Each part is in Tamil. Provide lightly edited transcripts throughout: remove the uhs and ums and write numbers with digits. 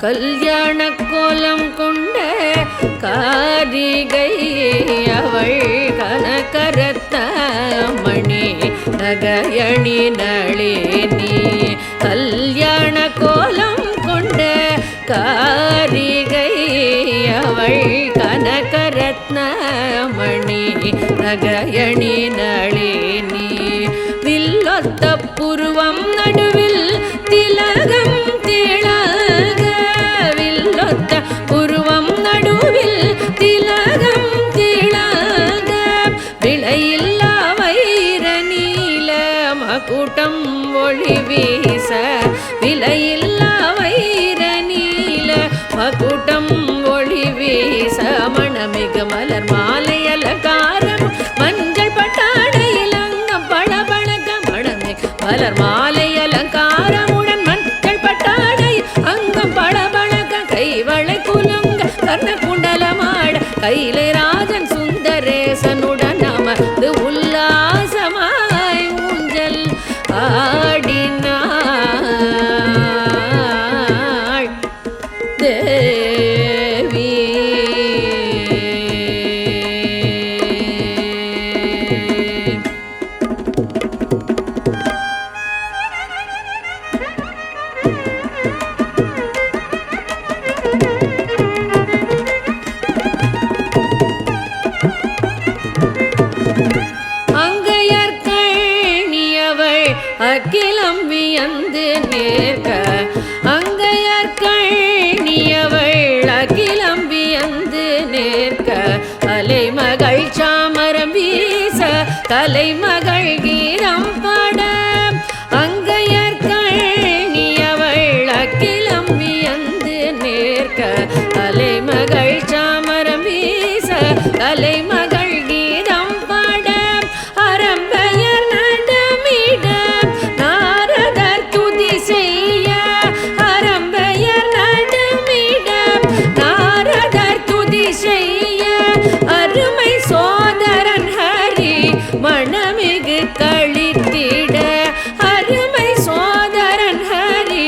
கல்யாண கோலம் கொண்ட காரிகை அவள் கனகரத்னமணி நகையணி நளினி. கல்யாண கோலம் கொண்ட காரிகை அவள் கனகரத்னமணி நகையணி நளினி. வில்லொத்த புருவம் நடுவில் திலகம் திலக. வில்லொத்த புருவம் நடுவில் திலகம் திலக. விளையில்லா வைர நீல மகுடம் ஒளி வீச. விலையில்லா வைர நீல மகுடம் ஒளி வீச. மணமிகு மலர் மாலை அலங்காரம் மஞ்சள் பட்டாடையில் அங்கம் பளபளக்க. மணமிகு மலர் மாலை அலங்காரமுடன் மஞ்சள் பட்டாடை அங்கம் பளபளக்க. கைவளை குலுங்க கர்ண குண்டலமாட கைலை ராஜன் சுந்தரேசனுடன் அமர்ந்து உல்லாசமாய் ஊஞ்சல் ஆடினாள் தேவி. அகிலம் வியந்து நேர்க. அங்கையற்கணியவள் அகிலம் வியந்து நேர்க. அலைமகள் சாமரம் வீச கலைமகள் கீரம் பாட. அங்கையற்கணியவள் அகிலம் வியந்து நேர்க. அலைமகள் சாமரம் வீச கலைமகள் கீரம் பாட. அரம்பையர் நடமிட நாரதர் துதி செய்ய. அரம்பையர் நடமிட நாரதர் துதி செய்ய. அருமை சோதரன் ஹரி மணமிகு களித்திட. அருமை சோதரன் ஹரி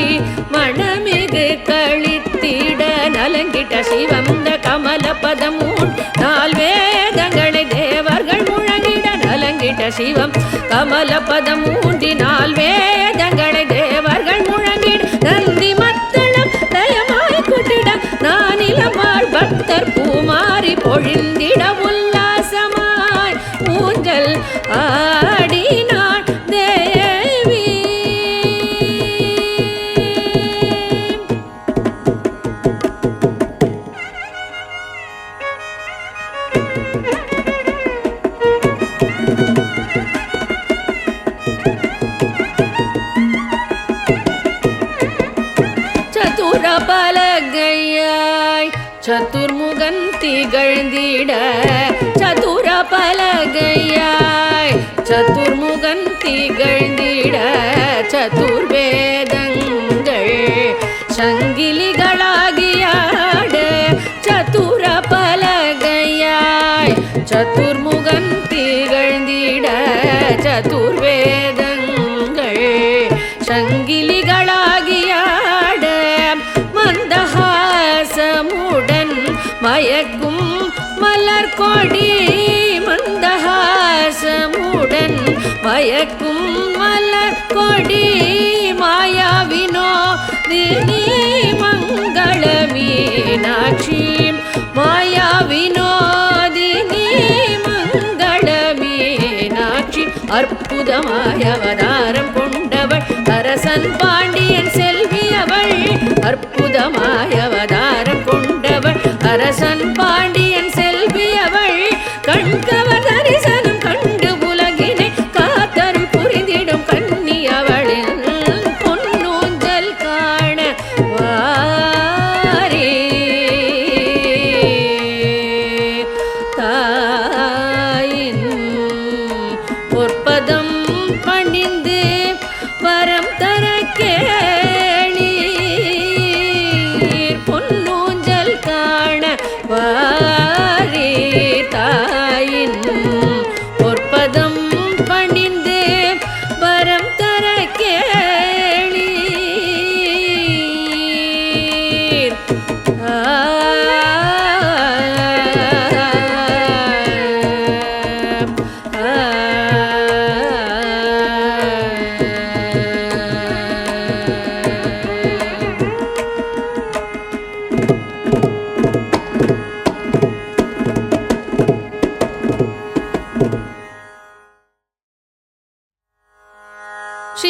மணமிகு களித்திட. நலங்கிட்ட சிவந்த கமல பதமூன் நால் வேதங்களை தேவர்கள் முழங்கிட. நலங்கிட்ட சிவம் கமல பதம் ஊன்றினால் வேதங்களை தேவர்கள் முழங்கிட. நந்தி மத்தளம் லயமாய் குட்டிட. நானிலமாள் பக்தர் பூமாரி பொழிந்திட. உல்லாசமாய் ஊஞ்சல் ஆடினாள் தேவி. சதுர பலகையாய் சதுர்முகன் திகழ்ந்திட. சதுர பலகையாய் சதுர்முகன் திகழ்ந்திட. சதுர்வேதங்கள் சங்கிலிகளாகியாட. சதுர பலகையாய் சதுர்முகன் திகழ்ந்திட. சதுர்வேதங்கள் சங்கிலிகளாகியாட. மந்தஹாசமுடன் மயக்கும் மலர் கொடி. மந்தஹாசமுடன் மயக்கும் மலர் கொடி. மாயாவினோதினி மங்கள மீனாட்சி. மாயாவினோதினி மங்கள மீனாட்சி. அற்புதமாய அவதாரம் கொண்டவள் அரசன் பாண்டியன் செல்வி அவள். அற்புதமாய அவதாரம் கொண்டவள் அரசன் பாண்டியன் செல்வி அவள். கண்கவர் தரிசனம் கண்டு உலகினை காத்தருள் புரிந்திடும் கன்னி அவளின் பொன்னூஞ்சல் காண வாரே. தாயின் பொற்பதம் பணிந்து வரம் தர கேளீர். பொன்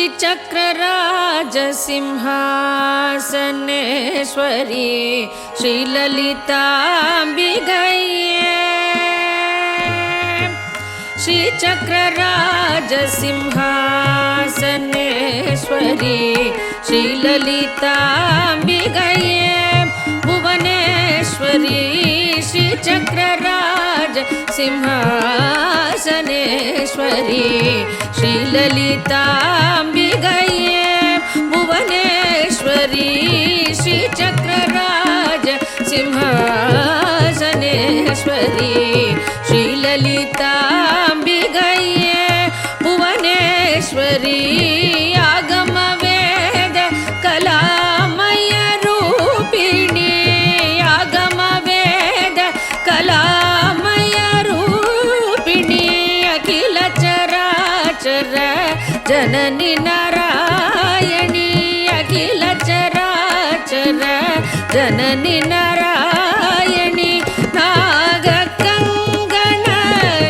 श्रीचक्रराजसिंहासनेश्वरी श्रीललिताम्बिकये श्रीचक्रराजसिंहासनेश्वरी श्रीललिताम्बिकये भुवनेश्वरी श्रीचक्रराजसिंहासनेश्वरी श्रीललिताम्बिकये भुवनेश्वरी श्रीचक्रराजसिंहासनेश्वरी श्रीललिताम्बिकये भुवनेश्वरी आगमवेद कलामय रूपिणी आगमवेद कलामय रूपिणी अखिल चराचर जननी नारायणी अखिल चराचर जननी नारायणी नागकङ्गण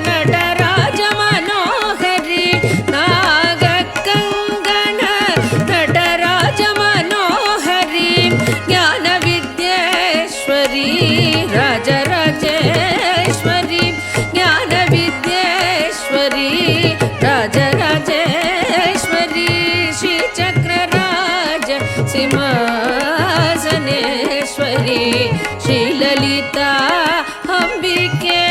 नटराज मनोहरी नागकङ्गण नटराज मनोहरी ज्ञानविद्येश्वरी राजराजेश्वरी ज्ञानविद्येश्वरी राजराजेश्वरी श्रीचक्रराज सिंहासनेश्वरी श्रीललिता अम्बिके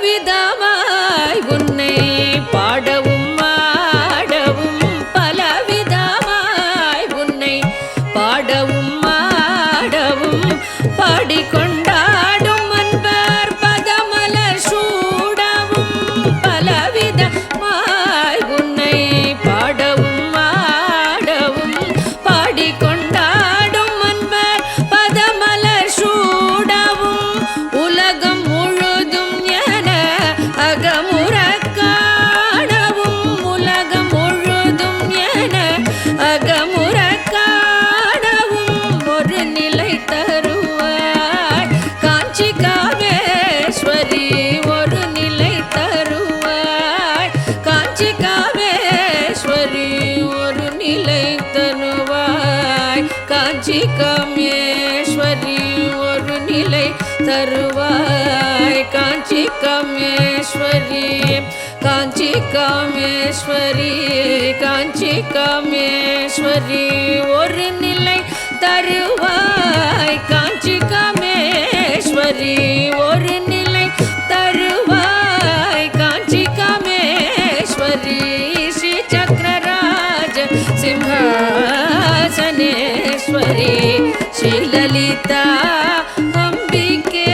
பலவிதமாய் உன்னை பாடவும் ஆடவும் பலவிதமாய் உன்னை பாடவும் ஆடவும் பாடிக்கொண்டாடும் அன்பர் பதமலர் சூடவும் பலவிதமாய் உன்னை பாடவும் ஆடவும் பாடிக்கொண்டாடும் அன்பர் பதமலர் சூடவும் உலகம் முழுதும் என அகமுற காணவும் உலகம் முழுதும் என அகமுற காணவும் ஒரு நிலை தருவாய் காஞ்சி காமேஸ்வரி ஒரு நிலை தருவாய் காஞ்சி காமேஸ்வரி ஒரு நிலை தருவாய் காஞ்சி காமேஸ்வரி ஒரு நிலை தருவாய் காஞ்சி காமேஸ்வரி காஞ்சி காமேஸ்வரி காஞ்சி காமேஸ்வரி ஒரு நிலை தருவாய் காஞ்சி காமேஸ்வரி ஒரு நிலை தருவாய் காஞ்சி காமேஸ்வரி ஸ்ரீ சக்கரராஜ சிம்ஹாசனேஸ்வரி ஸ்ரீலலிதா அம்பிகே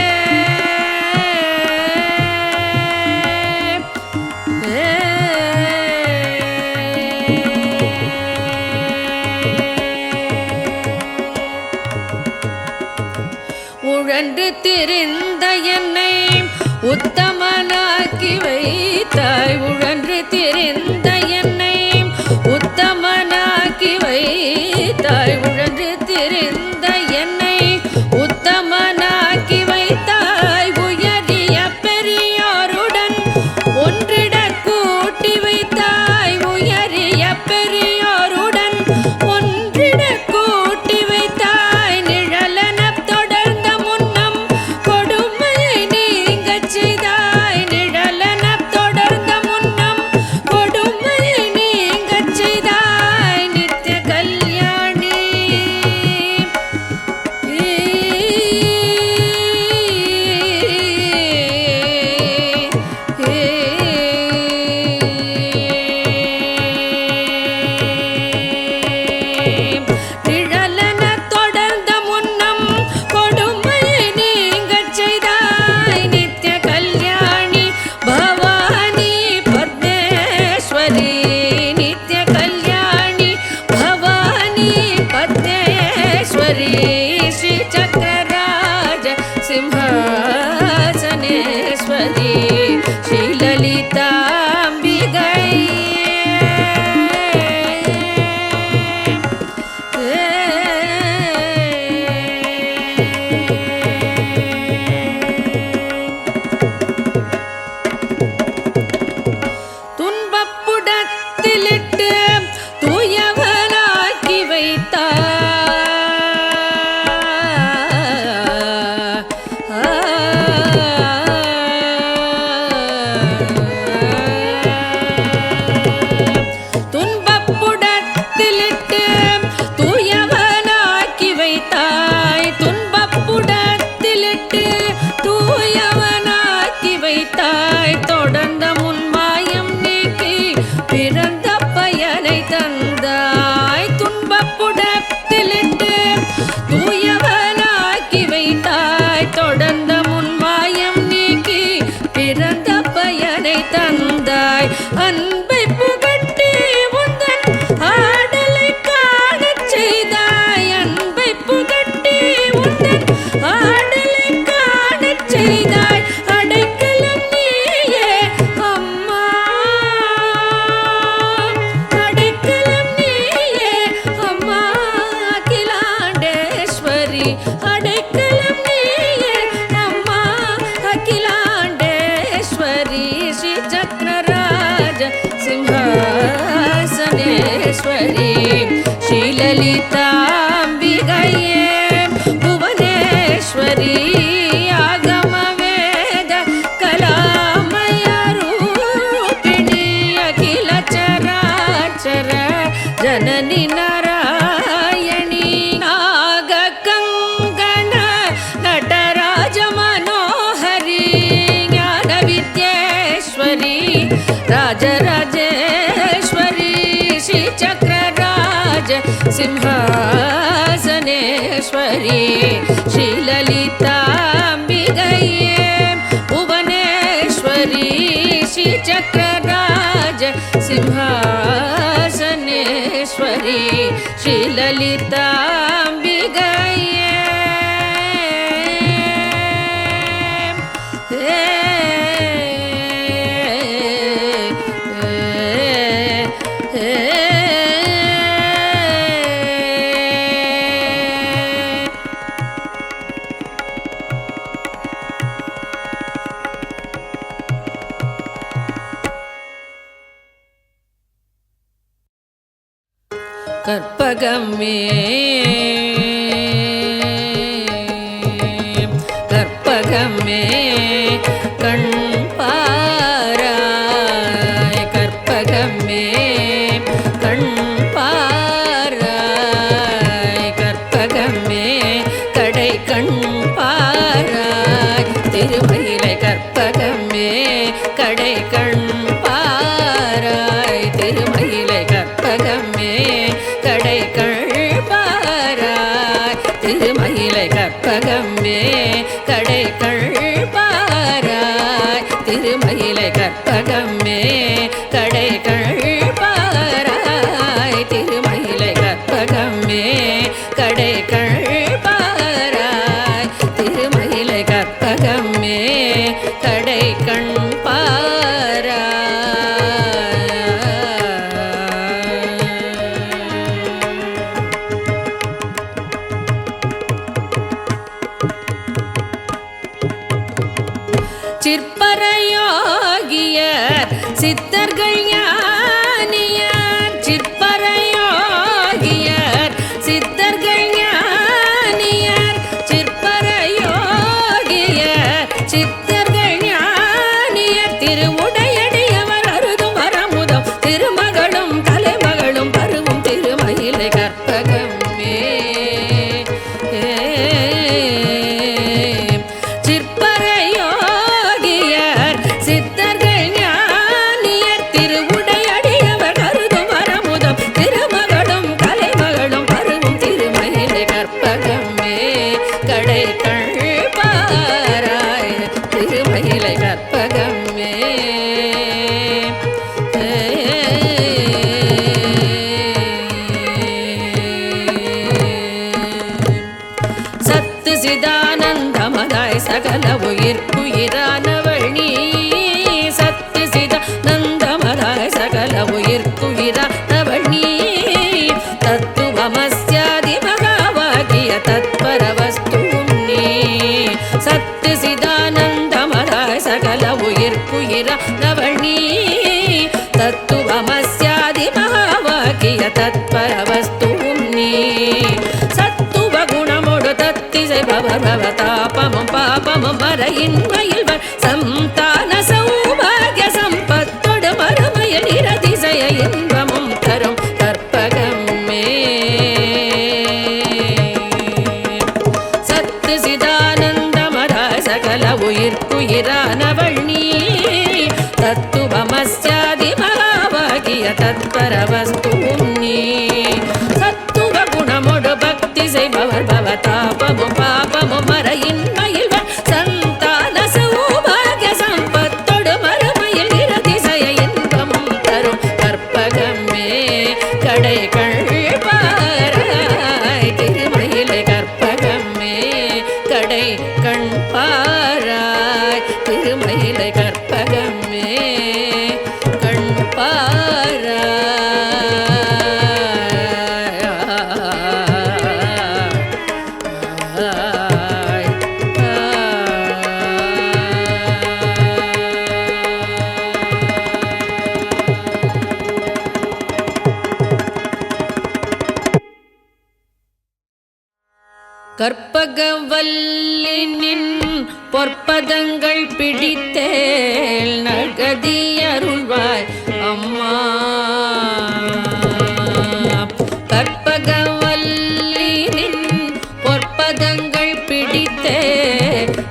உழன்று திரிந்த என்னை உத்தமனாக்கி வைத்தாய் உழன்று திரிந்த என்னை உத்தமனாக்கி வைத்தாய் உழன்று திரிந்த என்னை உத்தமனாக்கி வைத்தாய் உயரிய பெரியோருடன் ஒன்றிட கூட்டி வைத்தாய் உயரிய பெரியோருடன் ஒன்றிட கூட்டி வைத்தாய் நிழலன தொடர்ந்த முன்னம் கொடுமையை நீங்கச் செய்தாய் நிழலன தொடர்ந்த முன்னம் கொடுமை ராஜராஜேஸ்வரி ஸ்ரீ சக்கரராஜ சிம்ஹாசனேஸ்வரி ஸ்ரீலலிதாம்பிகையே புவனேஸ்வரி ஸ்ரீ சக்கரராஜ சிம்ஹாசனேஸ்வரி ஸ்ரீலலிதாம்பிகையே கற்பகமே கற்பகமே கண் பாராய் கற்பகமே கண் பாராய் கற்பகமே கடை கண் பாராய் திருமயிலை கற்பகமே கடை கண் பாராய் திருமயிலை கற்பகமே கடை கண் பாராய் திருமயிலை கற்பகமே கடை கண் பாராய் திருமயிலை கற்பகமே கடை கண் பாராய் திருமயிலை கற்பகமே கடை கண் பாராய் திருமயிலை கற்பகமே கடை கண் சிற்பரயோகியர் சித்தர்கள் ஞானியர் சிற்பரயோகியர் சித்தர்கள் ஞானியர் சிற்பரயோகியர் சித்தர்கள் ஞானியர் திருவுடையடியவர் அருதும் வரமுதம் திருமகளும் தலைமகளும் பருவும் திருமயிலை கற்பகமே சித்தர்கள் ஞானியர் திருவுடையடியவர் கருதும் வரமுதம் திருமகளும் கலைமகளும் பருவும் திருமயிலை கற்பகமே கடை கண் பாராய் திருமயிலை கற்பகமே சத்து சிதானந்தமதாய் சகல உயிர்க்குயிரானவள் நீ சத்து சிதானந்தமதாய் சகல உயிர்க்குயிரானவள் நீ தத்துவமஸ்யாதி மகாவாகிய தத்பரவஸ்துவும் நீ சத்து சிதானந்தமதாய் சகல உயிர்க்குயிரானவள் நீ தத்துவமஸ்யாதி மகாவாகிய தத்பரவஸ்துவும் நீ சத்துவ குணமோடு தத்திசை பவதாபமும் பாபமும் மறையின்மையில் சந்தான சௌபாகிய சம்பத்தோடு மறுமையில் நிரதிசய இன்பமும் தரும் கற்பகமே சத்து சிதானந்தமதாய் சகல உயிர்க்குயிரானவள் நீ தத்துவமஸ்யாதி மகாவாகிய தத்பரவஸ்துவும் நீ சத்துவ குணமோடு பக்தி செய்பவர் பவதாபமும் பாபமும் மறையின்மையில் சந்தான சௌபாகிய சம்பத்தோடு மறுமையில் நிரதிசய இன்பமும் தரும் கற்பகமே கடை கண் பாராய் திருமயிலை கற்பகமே கடை கண் பாராய் திருமயிலை கற்பகமே கண் பாராய் கற்பகவல்லினின் பொற்பதங்கள் பிடித்தேல் நகதி அருள்வாய் அம்மா கற்பகவல்லினின் பொற்பதங்கள் பிடித்தே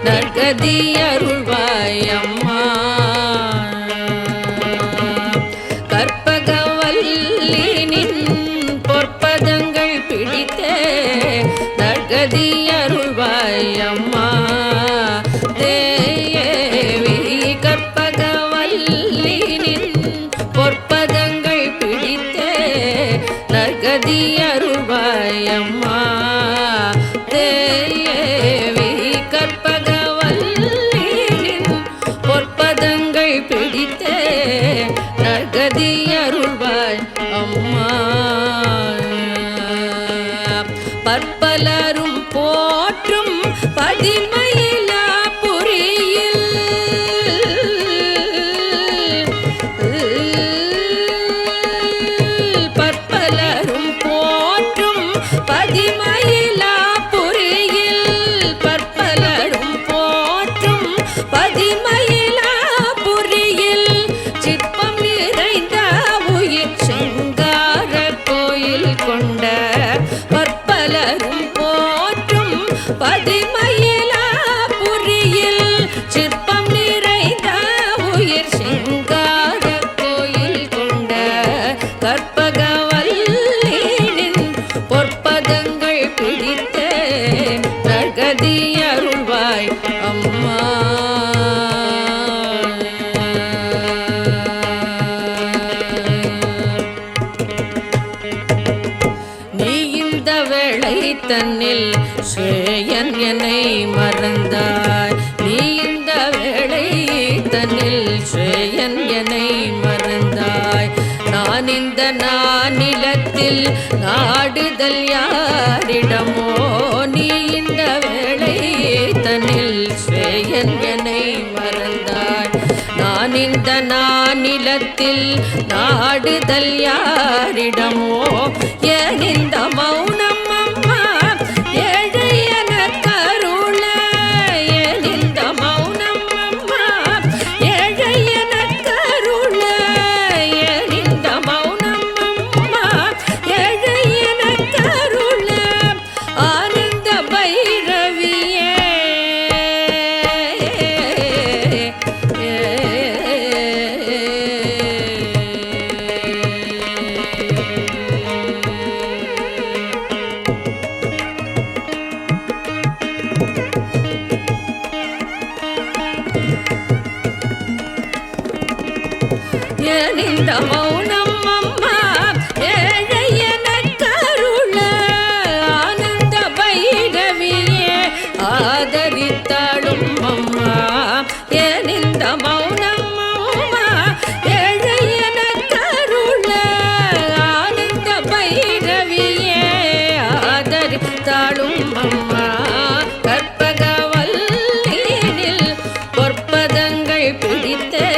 நகதி அருள்வாய் அம்மா நற்கதியருள்வாய் அம்மா தேவி கற்பகவல்லினின் பொற்பதங்கள் பிடித்தே நற்கதியருள்வாய் அம்மா தேவி கற்பகவல்லினின் பொற்பதங்கள் பிடித்தே நற்கதியருள்வாய் அம்மா பற்பலரும் போற்றும் பதிமயிலா புரியில் பற்பலரும் போற்றும் பதிமயிலா புரியில் பற்பலரும் போற்றும் பதிமயிலா புரியில் சிற்பம் நிறைந்த உயிர் செங்கார கோயில் கொண்ட பற்பலரும் போற்றும் பதிமயிலா புரியில் சிற்பம் நிறைந்த உயிர் செங்கார கோயில் கொண்ட கற்பகவல்லினின் பொற்பதங்கள் பிடித்தே நற்கதியருள்வாய் அம்மா தன்னில் சேயன் என்னை மறந்தாய் நீ இந்த வேளை தன்னில் சேயன் என்னை மறந்தாய் நான் இந்த நானிலத்தில் நாடுதல் யாரிடமோ நீ இந்த வேளை தன்னில் சேயன் என்னை மறந்தாய் நான் இந்த நானிலத்தில் நாடுதல் யாரிடமோ ஏன் இந்த மௌனம் இந்த மௌனம் அம்மா ஏழை எனக்கருள ஆனந்த பைரவியே ஆதரித்தாடும் அம்மா ஏன் இந்த மௌனம் அம்மா ஏழை எனக்கருள ஆனந்த பைரவியே ஆதரித்தாடும் அம்மா கற்பகவல்லினில் பொற்பதங்கள் பிடித்தே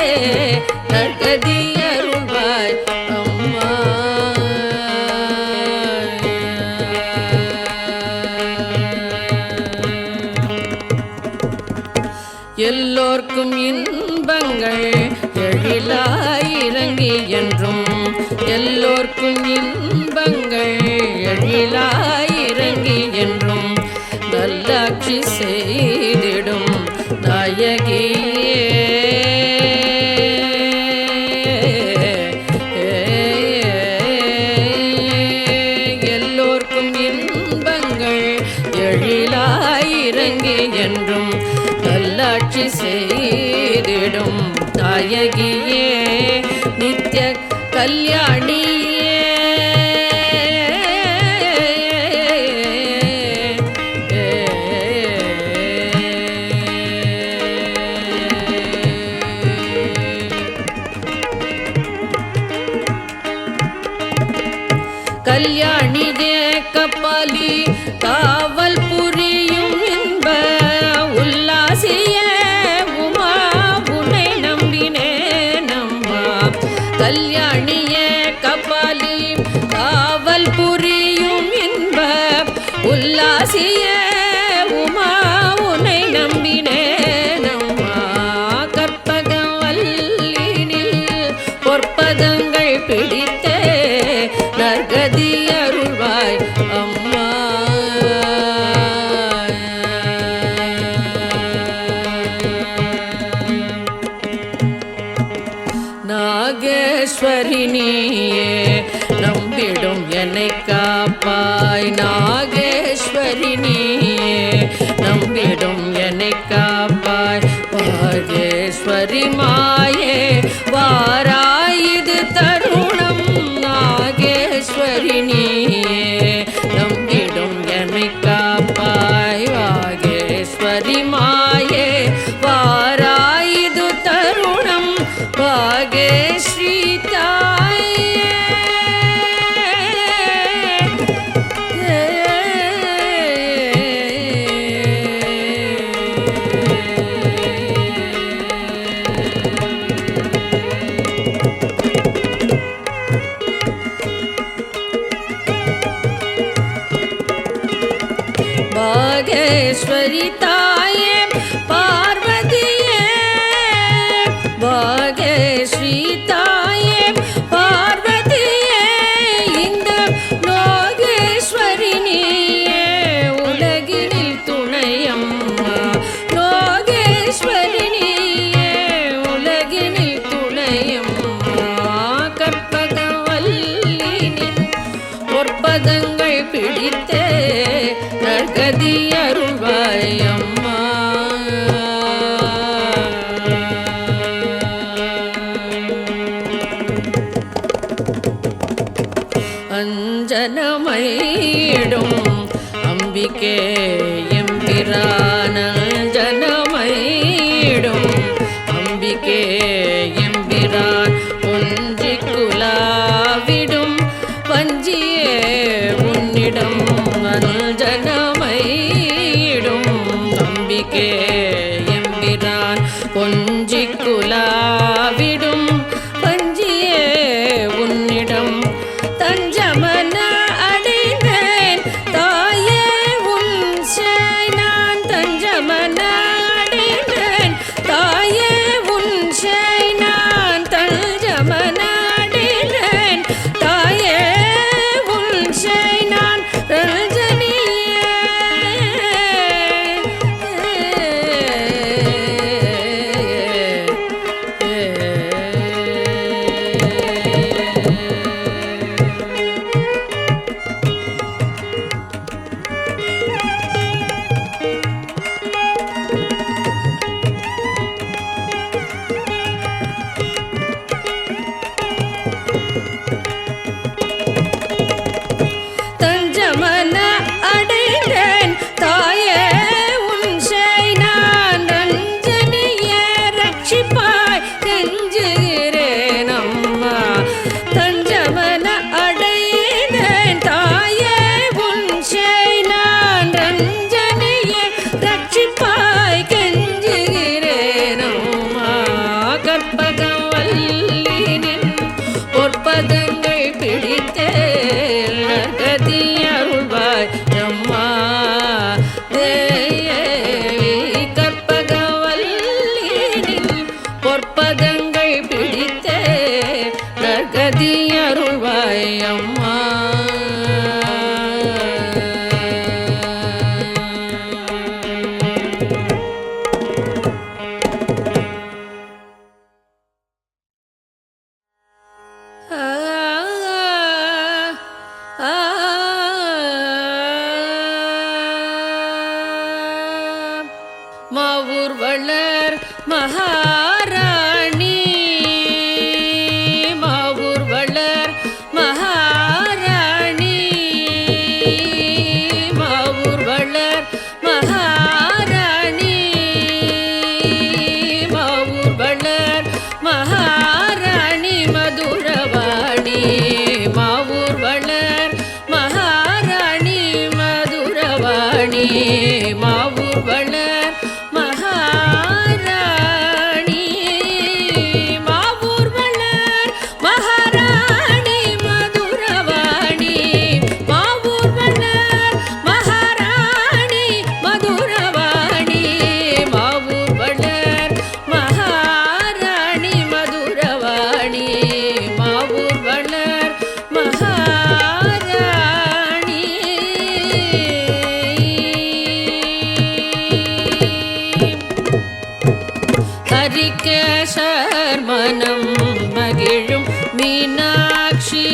நற்கதியருள்வாய் அம்மா எல்லோர்க்கும் இன்பங்கள் எழிலாயிரங்கி என்றும் எல்லோர்க்கும் இன்பங்கள் எழிலாயிரங்கி என்றும் நல்லாட்சி செய்திடும் நாயகியே என்றும் நல்லாட்சி செய்திடும் நாயகியே நித்திய கல்யாணியே கல்யாணியே கபாலி காவல் புரியும் இன்ப உல்லாசியே உமா உன்னை நம்பினேன் அம்மா கல்யாணியே கபாலி காவல் புரியும் இன்ப உல்லாசியே உமா உன்னை நம்பினேன் அம்மா கற்பகவல்லினில் பொற்பதங்கள் பிடித்தே நற்கதியருள்வாய் அம்மா நாகேஸ்வரினியே நம்பிடும் என்னை காப்பாய் நாகேஸ்வரினியே நம்பிடும் என்னை காப்பாய் வாகேஸ்வரி மாயே வாராயிது தருணம் நாகேஸ்வரி நீயே நம்பிடும் என்னை காப்பாய் வாகேஸ்வரி மாயே வாராயிது தருணம் வாகேஸ்வரி பாகேஸ்வரி தாயே பார்வதியே பாகேஸ்வரி தாயே பார்வதியே இந்த லோகேஸ்வரி நீயே உலகினில் துணையம்மா லோகேஸ்வரி நீயே உலகினில் துணையம்மா கற்பகவல்லினின் பொற்பதங்கள் பிடித்தே நற்கதி அருள்வாய் அம்மா அஞ்சனமையிடும் அம்பிகே எம்பிரான் அஞ்சனமையிடும் அம்பிகே எம்பிரான் ஒன்றி குலாவிடும் வஞ்சியே உன்னிடம் அஞ்சனமையிடும் அம்பிகே எம்பிரான் கொஞ்சி குலாவிடும் வஞ்சியே உன்னிடம் தஞ்சமன அடைந்தேன் தாயே உன் நான் தஞ்சமன அடைந்தேன் தாயே உன் நான் தஞ்சமன அடைந்தேன் தாயே உன் நான் தஞ்சமன அடைந்தேன் தாயே உன் நான் ரஞ்சனியே ரட்சிப்பாய் கெஞ்சுகிறேன் அம்மா தஞ்சமன அடைந்தேன் தாயே உன் நான் ரஞ்சனியே ரட்சிப்பாய் கெஞ்சுகிறேன் அம்மா கற்பகவல்லினின் பொற்பதங்கள் பிடித்தே நற்கதி அருள்வாய் அம்மா தேவி கற்பகவல்லினின் பொற்பதங்கள் பிடித்தே நற்கதி அருள்வாய் அம்மா மாவூர் வளர் மகாராணி மாவூர் வளர் மகாராணி மாவூர் வளர் மகாராணி மாவூர் வளர் மகாராணி மதுரவாணி மாவூர் வளர் மகாராணி மதுரவாணி மாவூர் வளர் ஹரிகேசர் மனம் மகிழும் மீனாட்சி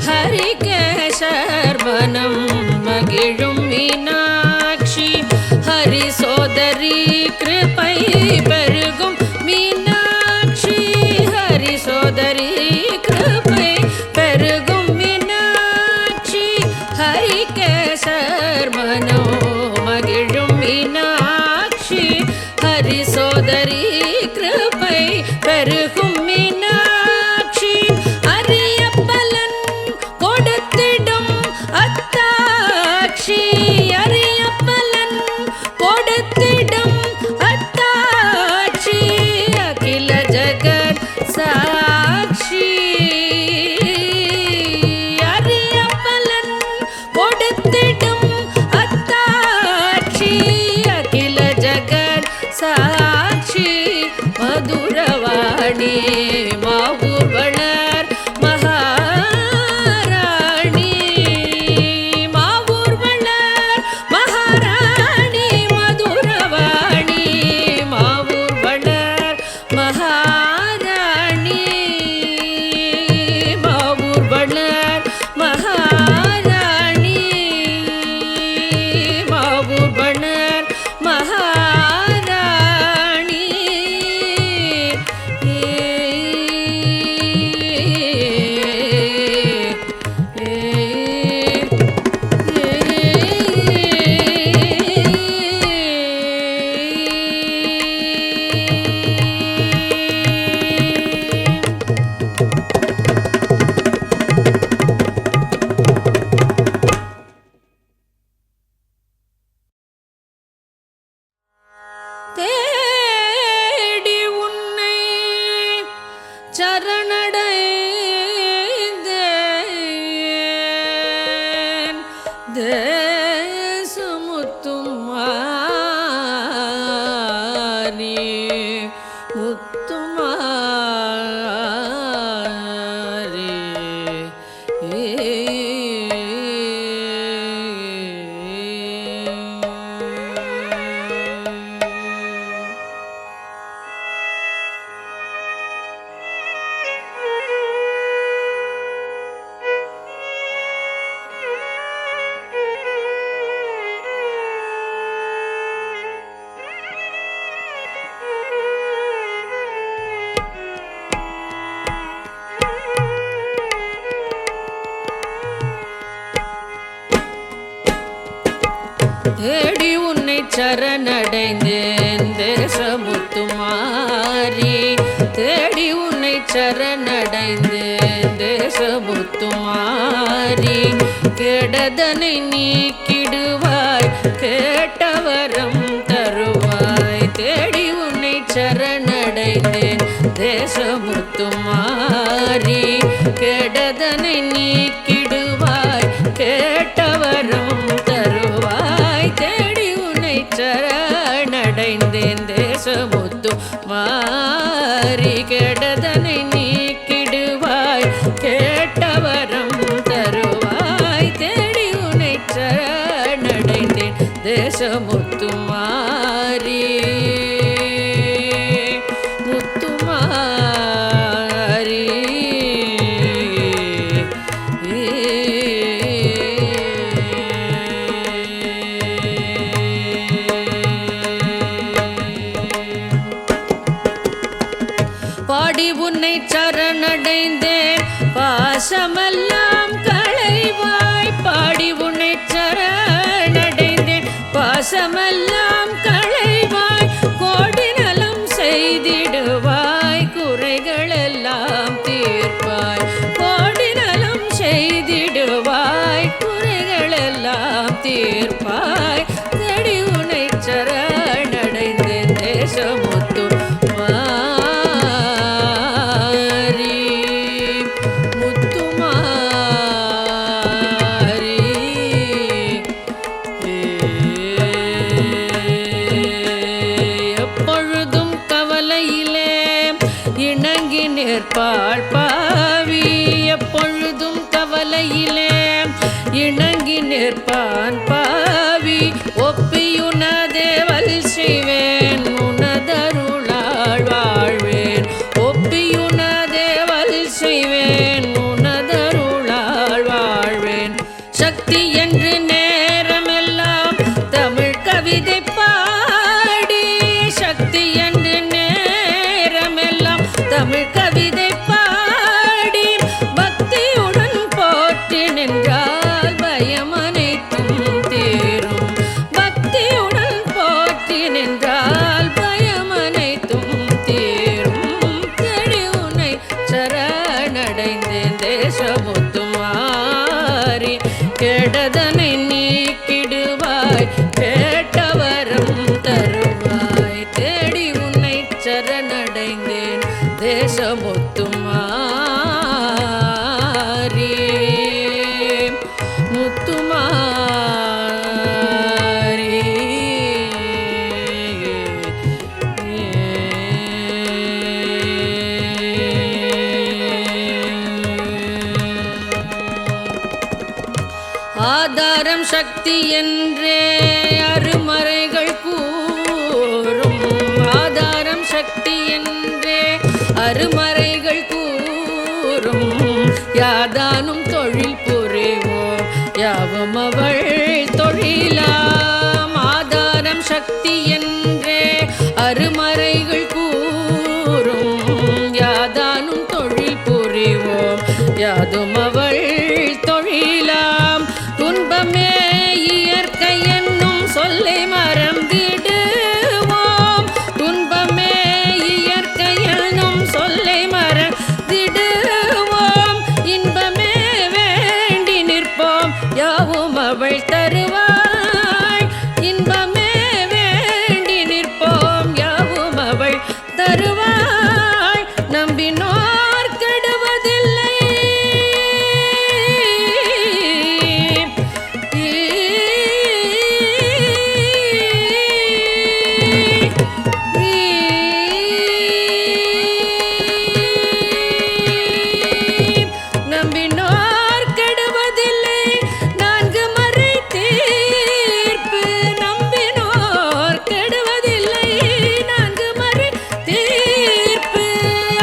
ஹரிகேசர் மனம் மகிழும் மீனாட்சி ஹரிசோத ஹரி கிருபை பெருகும் மீனாட்சி ஹரி சோதரி கிருபை பெருகும் மீனாட்சி ஹரி கேசர் மனோ மகிழும் மீனாட்சி ஹரி சோதரி கிருபை பெருகும் மீனாட்சி அரிய பலன் கொடுத்திடும் அத்தாட்சி அரிய பலன் கொடுத்திடும் அத்தாட்சி அகில ஜகத் சாட்சி அரிய பலன் கொடுத்திடும் அத்தாட்சி அகில ஜகத் சாட்சி மதுரவாணி மாவூர் வளர் மகாராணி மாவூர் வளர் மகாராணி மதுரவாணி மாவூர் வளர் மகாராணி மாவூர் வளர் மகாராணி மாவூர் வளர் மகாராணி தேடி உன்னை சரணடைந்தேன் தேசமுத்தும் மாறி முத்துமாரி தேடி உன்னை சரணடைந்தேன் தேசமுத்துமாரி தேடி உன்னை சரணடைந்தேன் தேசமுத்துமாரி கெடதனை நீக்கிடுவாய் கேட்டவரம் தருவாய் தேடி உன்னை சரணடைந்தேன் தேசமுத்துமாரி கெடதனை நீக்கிடுவாய் கேட்டவரம் தருவாய் தேடி உன்னை சரணடைந்தேன் தேசமுத்து மாறி கெடதனை நீக்கிடுவாய் கேட்டவரம் தருவாய் தேடி உன்னை சரணடைந்தேன் தேசமுத்து மாறி முத்துமாரி பாடி உன்னை சரணடைந்தேன் பாசமெல்லாம் களைவாய் பாடி உன்னை சரணடைந்தேன் பாசமெல்லாம் களைவாய் கோடி நலம் செய்திடுவாய் குறைகளெல்லாம் தீர்ப்பாய் கோடி நலம் செய்திடுவாய் குறைகளெல்லாம் தீர்ப்பாய் தேடி உன்னை சரணடைந்தேன் தேசமுத்து நிற்பாள் பாவி எப்பொழுதும் கவலையிலே இணங்கி நிற்பான் பாவி ஒப்பியுனதேவல் செய்வேன் உனதருளாள் வாழ்வேன் ஒப்பியுனதேவல் செய்வேன் உனதருளாள் வாழ்வேன் சக்தி என்று நேரமெல்லாம் தமிழ் கவிதை பாடி என்றே அருமறைகள் கூறும் ஆதாரம் சக்தி என்றே அருமறைகள் கூறும் யாதானும் தொழில் புரிவோம் யாவும் அவள் தொழிலாம் ஆதாரம் சக்தி என்றே அருமறைகள் கூறும் யாதானும் தொழில் புரிவோம் யாதும் அவள் தொழிலாம் துன்பமே இயற்கை என்னும் சொல்லை மறந்திடுவோம் துன்பமே இயற்கை என்னும் சொல்லை மறந்திடுவோம் இன்பமே வேண்டி நிற்போம் யாவும் அவள் தருவாய் இன்பமே வேண்டி நிற்போம் யாவும் அவள் தருவாய் நம்பினோர் கெடுவதில்லை நம்பினோர் கெடுவதில்லை நான்கு மறை தீர்ப்பு நம்பினோர் கெடுவதில்லை நான்கு மறை தீர்ப்பு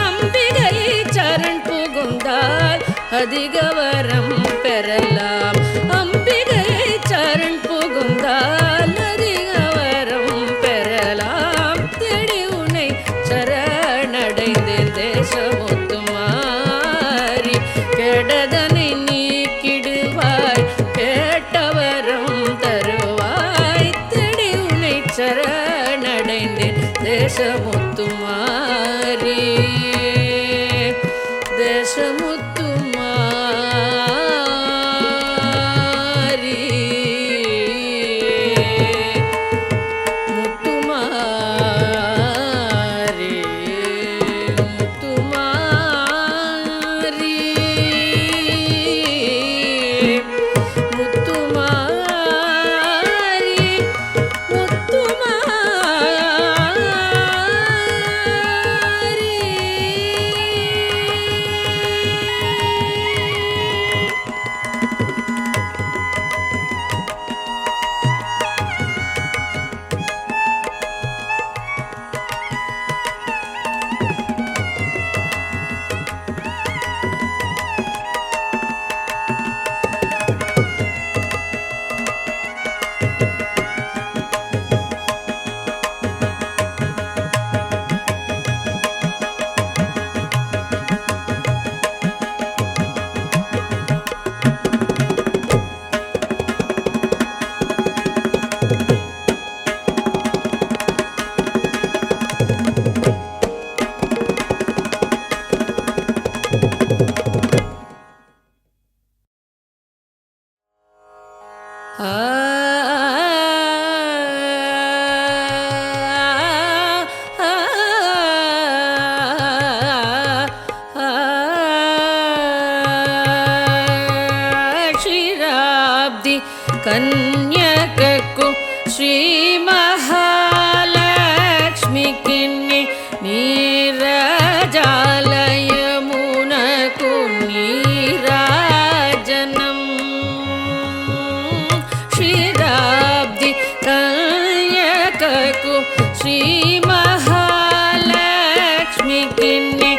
அம்பிகை சரண் புகுந்தால் அதிக வரம் பெறலாம் அம்பிகை சரண் புகுந்தால் அதிக வரம் பெறலாம் தேடி உன்னை சரணடைந்தேன் தேசமுத்துமாரி கெடதனை நீக்கிடுவாய் கேட்டவரம் தருவாய் தேடி உன்னை சரணடைந்தேன் தேசமுத்துமாரி தேசமுத்துமாரி முத்துமாரி முத்துமாரி முத்துமாரி ಕ್ಷೀರಾಬ್ಧಿ ಕನ್ಯಕಕ್ಕೂ ಶ್ರೀ ಮಹಾಲಕ್ಷ್ಮಿ ಕಿನ್ನಿ ನೀರಜಾಲಯಮುನಕು ನೀರಾಜನಂ ಕ್ಷೀರಾಬ್ಧಿ ಕನ್ಯಕಕ್ಕೂ ಶ್ರೀ ಮಹಾಲಕ್ಷ್ಮಿ ಕಿನ್ನಿ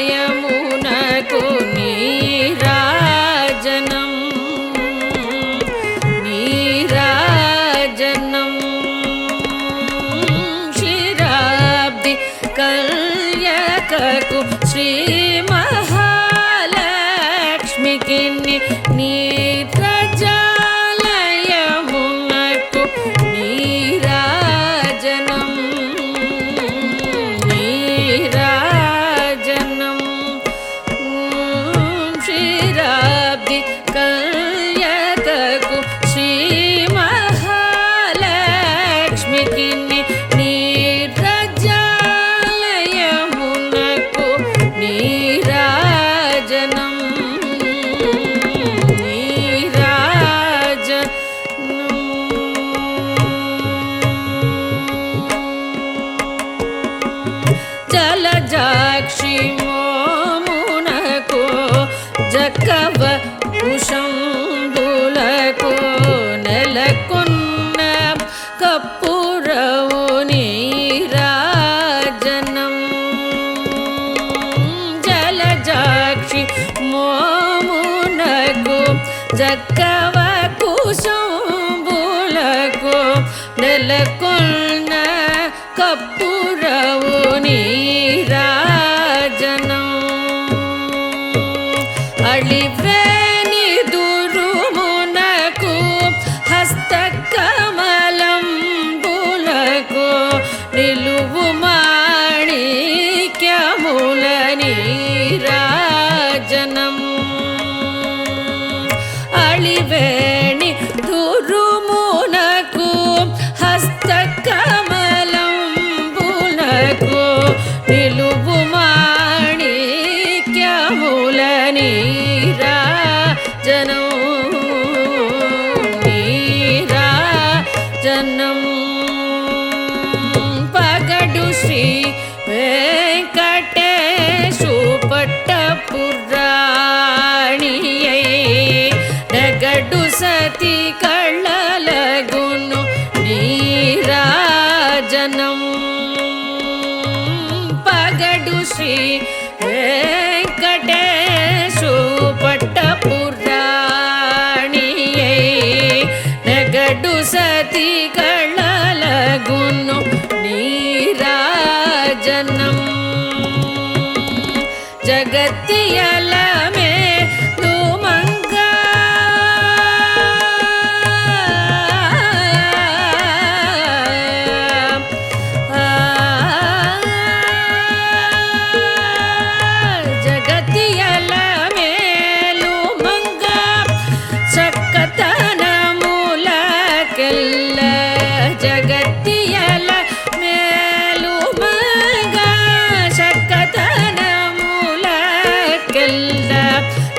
ನೀರಜಾಲಯಮುನಕು ನೀರಾಜನಂ ನೀರಾಜನಂ ಕ್ಷೀರಾಬ್ಧಿ ಕನ್ಯಕಕ್ಕೂ ಶ್ರೀ ಮಹಾಲಕ್ಷ್ಮಿ ಕಿನ್ನಿ ನೀರಜಾಲಯಮುನಕು ನೀರಾಜನಂ ನೀರಾಜನಂ ಕ್ಷೀರಾಬ್ಧಿ ಕನ್ಯಕಕ್ಕೂ ಶ್ರೀ ಮಹಾಲಕ್ಷ್ಮಿ ಕಿನ್ನಿ ನೀರಜಾಲಯಮುನಕು ನೀರಾಜನಂ ನೀರಾ జక్కవ కుశంబులకు నెలకొన్న కప్పురవు నీరాజనం అళివ్రేని దురుమునకు హస్తకమలంబులకు నిలువు మాణిక్యముల నీరాజనం అళివేణి దురుమునకు హస్తకమలంబులకు నిలువు మాణిక్యముల నీరాజనం నీరాజనం పగడు శ్రీ వెంకటేశు పట్టపురాణియై నగడు సతి కళ్ళలగును నీరాజనం పగడు శ్రీ వెంకటేశు పట్టపురాణియై నగడు సతి కళ్ళలగును నీరాజనం జగత్తియలమే తుమంగా జగత్తియలమేలుమంగా చక్కతనములకెల్ల జగత్తియల మేలుమంగా చక్కతనములకెల్ల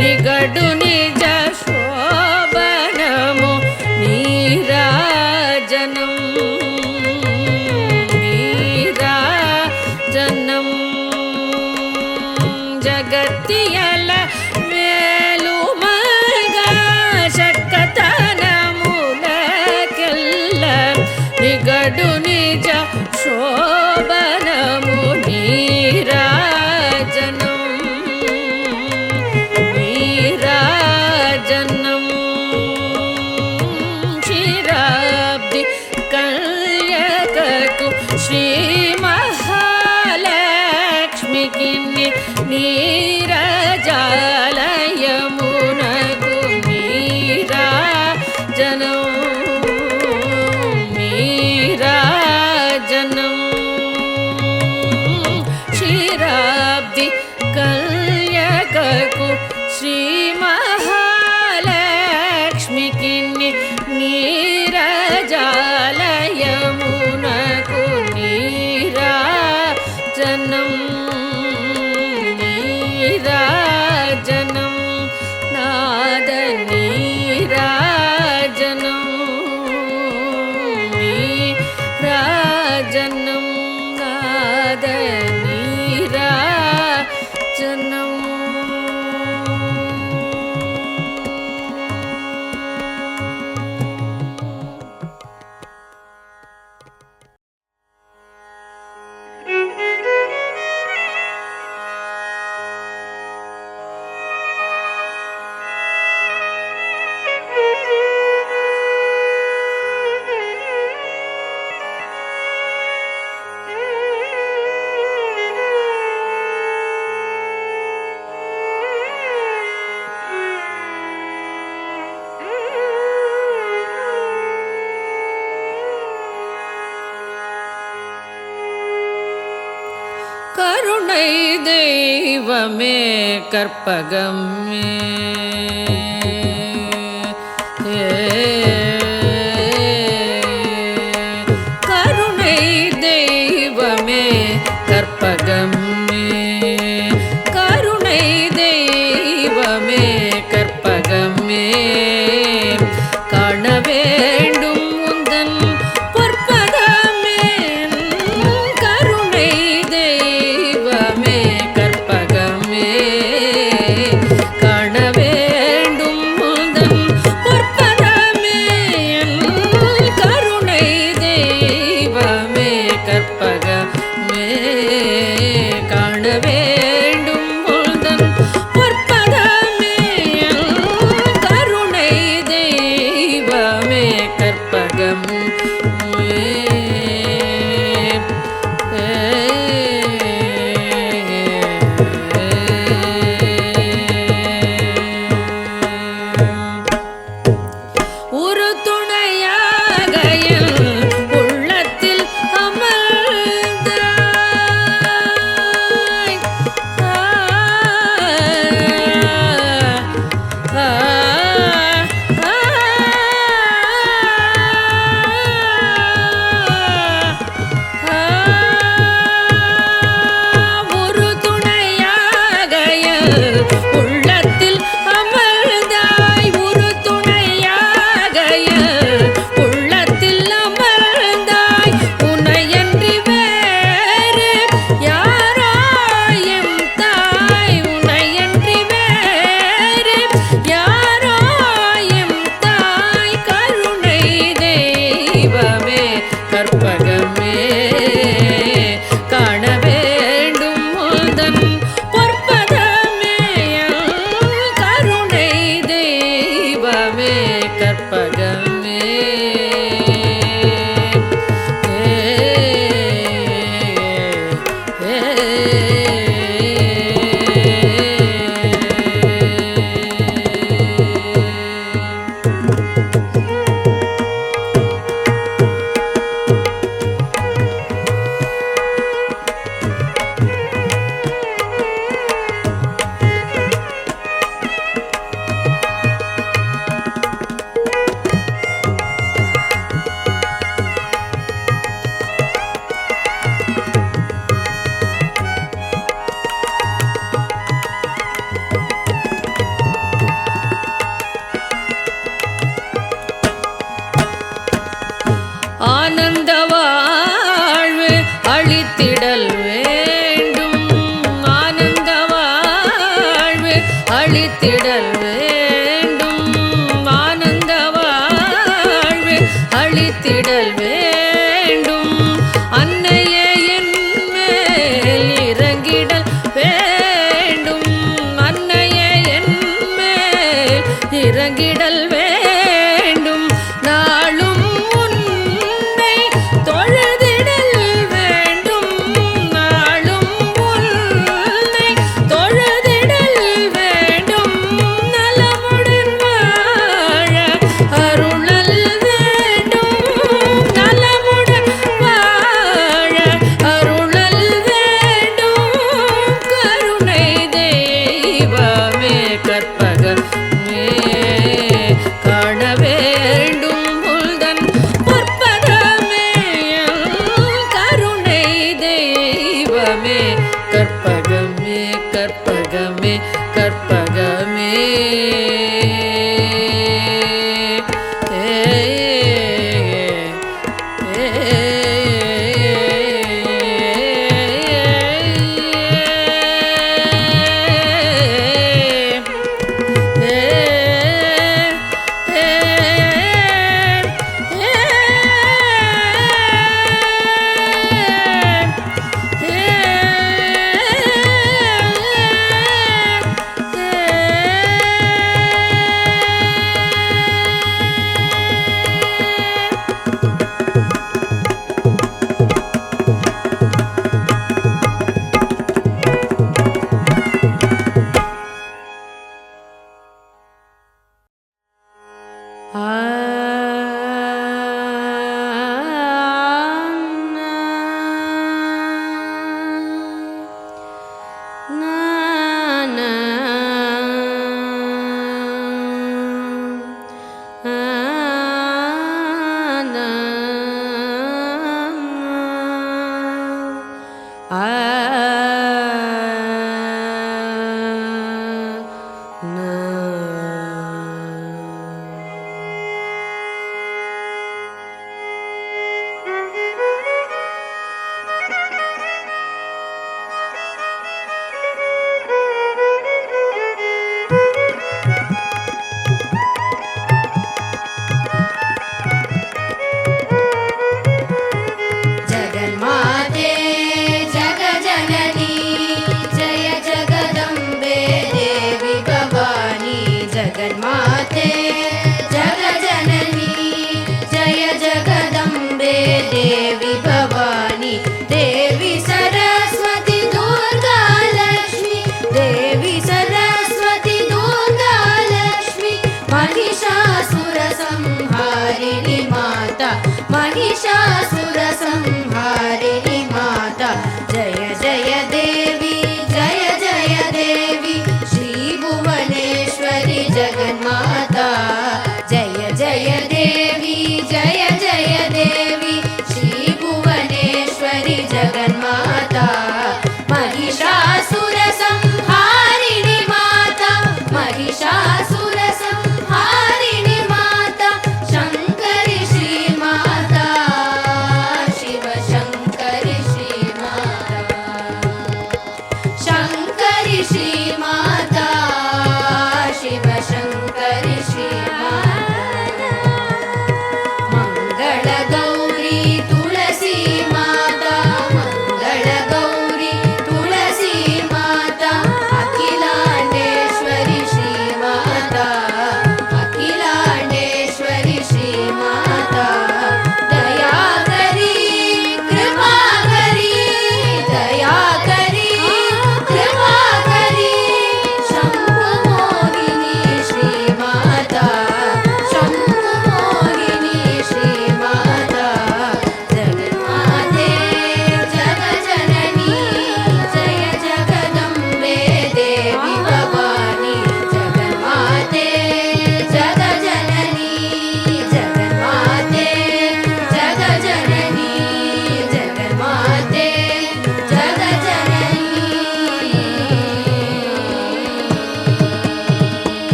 నిగడు నిజ శోభనము నీరాజనం నీరాజనం జగత్తియల మేలుమంగా చక్కతనములకెల్ల నిగడు నిజ శోభనము నీరాజనం నీరాజనం క్షీరాబ్ది కళ్యకకు శ్రీ మహాలక్ష్మికి నీరజాలయమునకు నీరాజనం నీరాజనం క్షీరాబ్ది కళ్యకకు శ్రీ మహాలక్ష్మికి నీరజాలయమునకు నీరాజనం నీరాజనం నాద నీరాజనం నీరాజనం నాద నీరాజనం கருணை தெய்வமே கற்பகமே கருணை தெய்வமே கற்பகமே கருணை தெய்வமே கற்பகமே காண வேண்டும் உந்தன் பொற்பதமே கருணை தெய்வமே கற்பகமே காண வேண்டும் கற்பகமே ஆனந்த வாழ்வு அளித்திடல் வேண்டும் ஆனந்த வாழ்வு அளித்திடல் வேண்டும் ஆனந்த வாழ்வு அளித்திடல் வேண்டும் அன்னையே என் மேல் இறங்கிடல் வேண்டும் அன்னையே என் மேல் இறங்கிடல் வேண்டும் நாளும் கற்பகமே கற்பகமே கற்பகமே महिषासुरसंहारिणि माता जय जय देवी जय जय देवी श्रीभुवनेश्वरि जगन्माता जय जय देवी जय जय देवी श्रीभुवनेश्वरि जगन्माता महिषासुरसंहारिणि माता महिषासुरसंहारिणि माता शङ्करि श्रीमाता शिवशङ्करि श्रीमाता शङ्करि श्रीमाता शिवशङ्करि श्रीमाता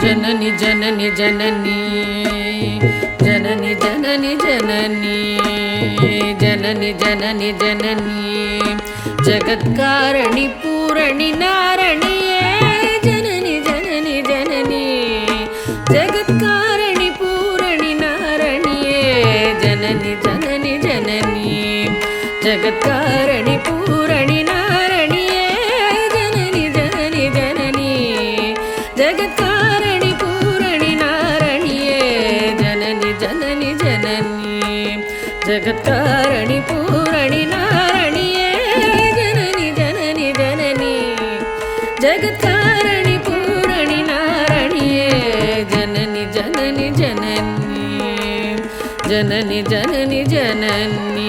जननी जननी जननी जननी जननी जननी जननी जननी जननी जगत्कारणि पूरणि नारणिये जननी जननी जननी जगत्कारणि पूरणि नारणिये जननी जननी जननी जगत्कारणि पूरणि नारणिये जननी जननी जननी जगत्कारणि पूरणि नारणिये जननी जननी जननी जगत्कारणि पूरणि नारणिये जननी जननी जननी जगत्कारणि पूरणि नारणिये जननी जननी जननी जननी जननी जननी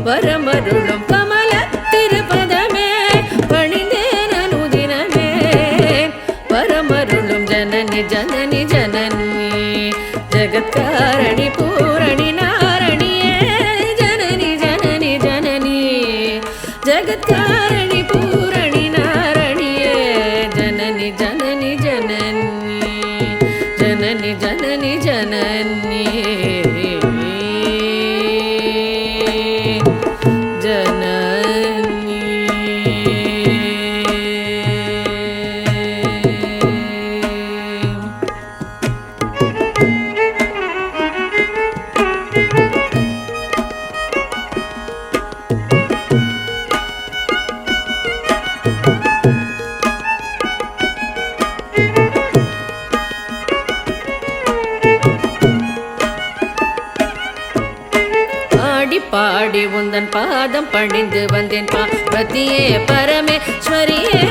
வரமருளும் கமலத்திருப்பதமே பணிந்தேன் அனுதினமே வரமருளும் ஜனனி ஜனனி ஜனனி ஜகத்காரணி பூரணி நாரணியே ஜனனி ஜனனி ஜனனி ஜகத்காரணி பூரணி நாரணியே ஜனனி ஜனனி ஜனனி ஜனனி ஜனனி ஜனனி பாடி உந்தன் பாதம் பணிந்து வந்தேன் பார்வதியே பரமேஸ்வரியே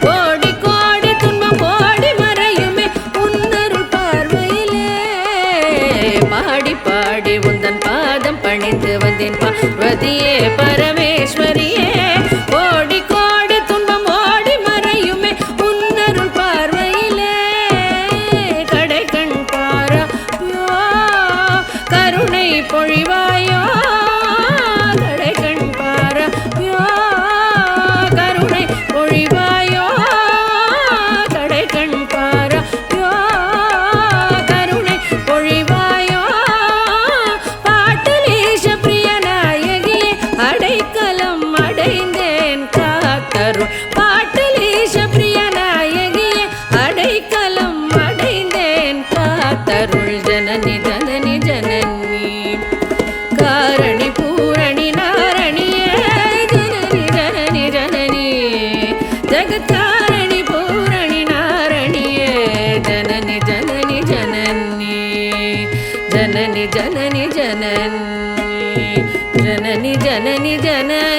கோடி கோடி துன்பம் ஓடி மறையுமே உன்னருள் பார்வையிலே பாடி பாடி உந்தன் பாதம் பணிந்து வந்தேன் பார்வதியே பரமேஸ்வரியே கோடி கோடி துன்பம் ஓடி மறையுமே உன்னருள் பார்வையிலே கடை கண் பாராயோ கருணை பொழிவாயோ பாட்டலீஷ பிரியநாயகியே அடைக்கலம் அடைந்தேன் காத்தருள் ஜனனி ஜனனி ஜனனி காரணி பூரணி நாரணியே ஜனனி ஜனனி ஜனனி ஜகத்காரணி பூரணி நாரணியே ஜனனி ஜனனி ஜனனி ஜனனி ஜனனி ஜனனி ஜனனி ஜனனி ஜனனி